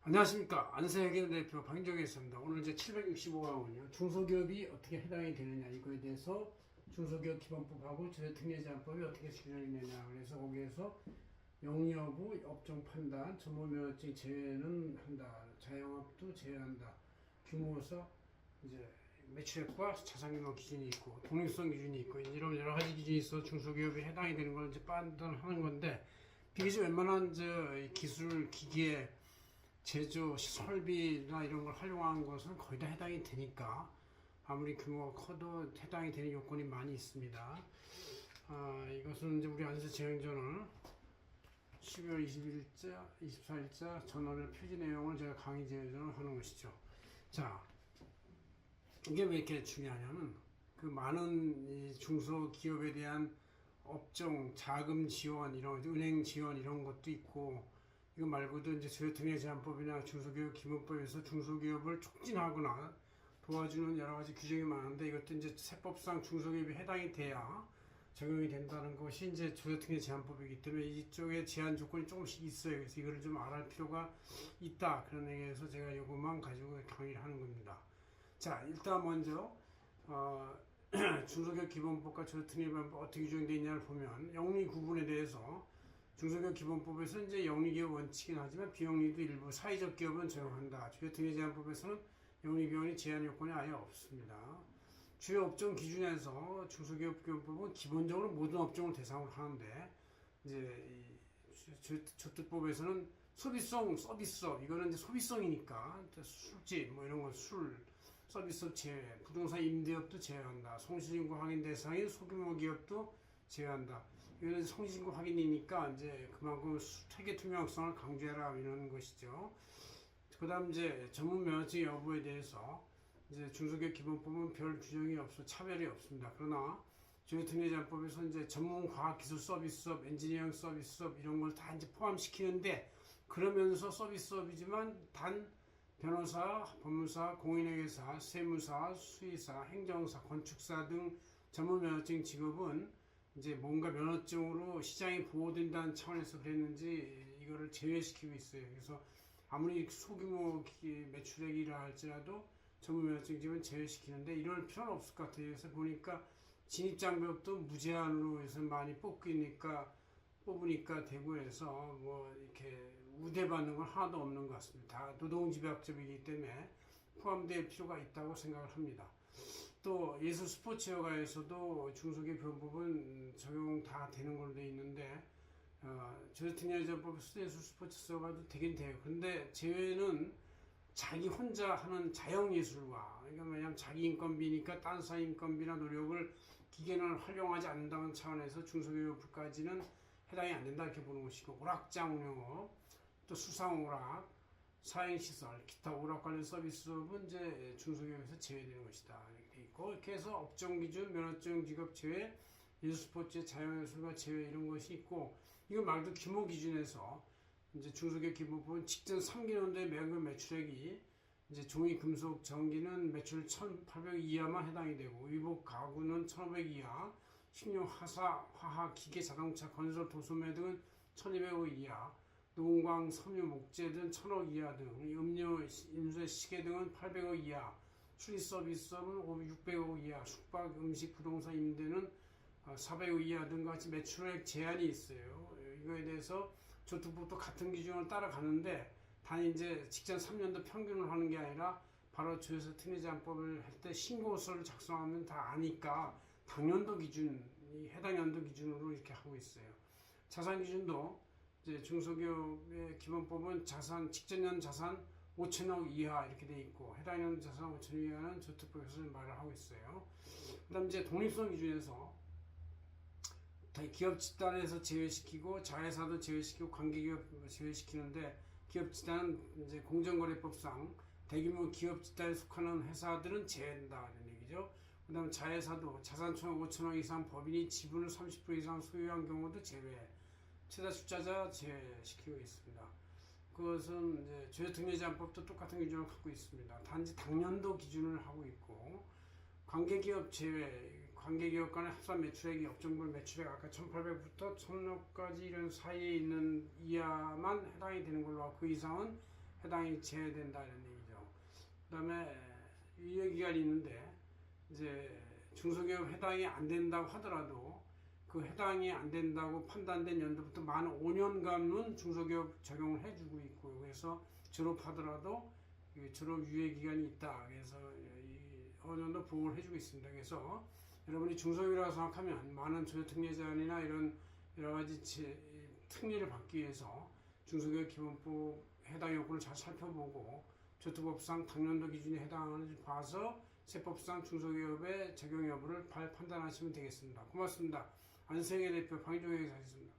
안녕하십니까. 안세혁의 대표 박인정이었습니다. 오늘 이제 765강은요. 중소기업이 어떻게 해당이 되느냐 이거에 대해서 중소기업 기본법하고 저희특례제한법이 어떻게 규정이 되냐. 그래서 거기에서 영리여부, 업종 판단, 전문면허증 제외는 한다. 자영업도 제외한다. 규모서 이제 매출액과 자산규모 기준이 있고 독립성 기준이 있고 이런 여러 가지 기준이 있어 중소기업이 해당이 되는 걸 이제 판단하는 건데 비교적 웬만한 기술 기기에 제조, 설비나 이런 걸 활용하는 것은 거의 다 해당이 되니까 아무리 규모가 커도 해당이 되는 요건이 많이 있습니다. 이것은 이제 우리 안세 재행전을 12월 21일자, 24일자 전원의 표지 내용을 제가 강의 재행전을 하는 것이죠. 자, 이게 왜 이렇게 중요하냐면 그 많은 이 중소기업에 대한 업종 자금 지원 이런 은행 지원 이런 것도 있고 이거 말고도 이제 저희특례제한법이나 중소기업 기본법에서 중소기업을 촉진하거나 도와주는 여러 가지 규정이 많은데 이것도 이제 세법상 중소기업이 해당이 돼야 적용이 된다는 것이 이제 저희특례제한법이기 때문에 이쪽에 제한 조건이 조금씩 있어요. 그래서 이거를 좀 알아볼 필요가 있다. 그런 얘기에서 제가 이것만 가지고 강의를 하는 겁니다. 자, 일단 먼저 중소기업 기본법과 저희특례제한법 어떻게 규정되어 있냐를 보면 영리 구분에 대해서 중소기업 기본법에서 이제 영리기업 원칙이긴 하지만 비영리도 일부 사회적 기업은 적용한다. 저희특례제한법에서는 영리기업이 제한 요건이 아예 없습니다. 주요 업종 기준에서 중소기업 기본법은 기본적으로 모든 업종을 대상으로 하는데 이제 저특법에서는 소비성 서비스업 이거는 이제 소비성이니까 술집 뭐 이런 거 술 서비스업 제외, 부동산 임대업도 제외한다. 성실신고 확인 대상인 소규모 기업도 제외한다. 이거는 성실신고 확인이니까 이제 그만큼 회계 투명성을 강조해라 이런 것이죠. 그다음 이제 전문 면허증 여부에 대해서 이제 중소기업 기본법은 별 규정이 없어 차별이 없습니다. 그러나 저희특례제한법에서 이제 전문 과학 기술 서비스업, 엔지니어링 서비스업 이런 걸 다 이제 포함시키는데 그러면서 서비스업이지만 단 변호사, 법무사, 공인회계사, 세무사, 수의사, 행정사, 건축사 등 전문 면허증 직업은 이제 뭔가 면허증으로 시장이 보호된다는 차원에서 그랬는지 이거를 제외시키고 있어요. 그래서 아무리 소규모 매출액이라 할지라도 전문 면허증 직업은 제외시키는데 이럴 필요는 없을 것 같아요. 그래서 보니까 진입장벽도 무제한으로 해서 많이 뽑으니까 되고 해서 뭐 이렇게 우대받는 건 하나도 없는 것 같습니다. 다 노동집약점이기 때문에 포함될 필요가 있다고 생각을 합니다. 또 예술 스포츠 여가에서도 중소기업 기본법은 적용 다 되는 걸로 되어 있는데 저희특례제한법에서 예술 스포츠 여가도 되긴 돼요. 근데 제외는 자기 혼자 하는 자영예술과 그러니까 왜냐하면 자기 인건비니까 딴 사람 인건비나 노력을 기계를 활용하지 않는다는 차원에서 중소기업까지는 해당이 안 된다 이렇게 보는 것이고 오락장 운영업 또 수상오락 사행시설, 기타 오락 관련 서비스업은 이제 중소기업에서 제외되는 것이다. 이렇게 있고, 이렇게 해서 업종 기준, 면허증 직업 제외, 예술스포츠, 자연예술과 제외 이런 것이 있고, 이거 말도 규모 기준에서 이제 중소기업 기본법은 직전 3개년도에 매월 매출액이 이제 종이, 금속, 전기는 매출 1,800 이하만 해당이 되고, 의복, 가구는 1,500 이하, 식료, 화사, 화학, 기계, 자동차, 건설, 도소매 등은 1,200억 이하, 노광, 섬유, 목재 등 1,000억 이하 등, 음료, 인쇄, 시계 등은 800억 이하, 수리 서비스업은 600억 이하, 숙박, 음식, 부동산 임대는 400억 이하 등 같이 매출액 제한이 있어요. 이거에 대해서 저특법도 같은 기준을 따라가는데 단 이제 직전 3년도 평균을 하는 게 아니라 바로 저희특례제한법을 할 때 신고서를 작성하면 다 아니까 당연도 기준, 해당 연도 기준으로 이렇게 하고 있어요. 자산 기준도 이제 중소기업의 기본법은 자산, 직전년 자산 5천억 이하 이렇게 돼 있고 해당 년 자산 5천억 이하는 저특법에서 말을 하고 있어요. 그다음 이제 독립성 기준에서 기업 집단에서 제외시키고 자회사도 제외시키고 관계기업 제외시키는데 기업 집단은 이제 공정거래법상 대규모 기업 집단에 속하는 회사들은 제외된다 이런 얘기죠. 그다음 자회사도 자산 5천억 이상 법인이 지분을 30% 이상 소유한 경우도 제외. 최다 투자자 제외시키고 있습니다. 그것은 이제 저희특례제한법도 똑같은 기준을 갖고 있습니다. 단지 당년도 기준을 하고 있고 관계기업 제외, 관계기업 간의 합산 매출액이 업종별 매출액 아까 1,800부터 1,000억까지 이런 사이에 있는 이하만 해당이 되는 걸로 하고 그 이상은 해당이 제외된다 이런 얘기죠. 그다음에 유예기간이 있는데 이제 중소기업 해당이 안 된다고 하더라도 그 해당이 안 된다고 판단된 연도부터 만 5년간은 중소기업 적용을 해주고 있고요. 그래서 졸업하더라도 졸업 유예기간이 있다. 그래서 어느 정도 보호를 해주고 있습니다. 그래서 여러분이 중소기업이라고 생각하면 많은 조세특례제한이나 이런 여러 가지 특례를 받기 위해서 중소기업 기본법 해당 요건을 잘 살펴보고 조특법상 당년도 기준에 해당하는지 봐서 세법상 중소기업의 적용 여부를 판단하시면 되겠습니다. 고맙습니다. 안세계 대표 방희종 회장이었습니다.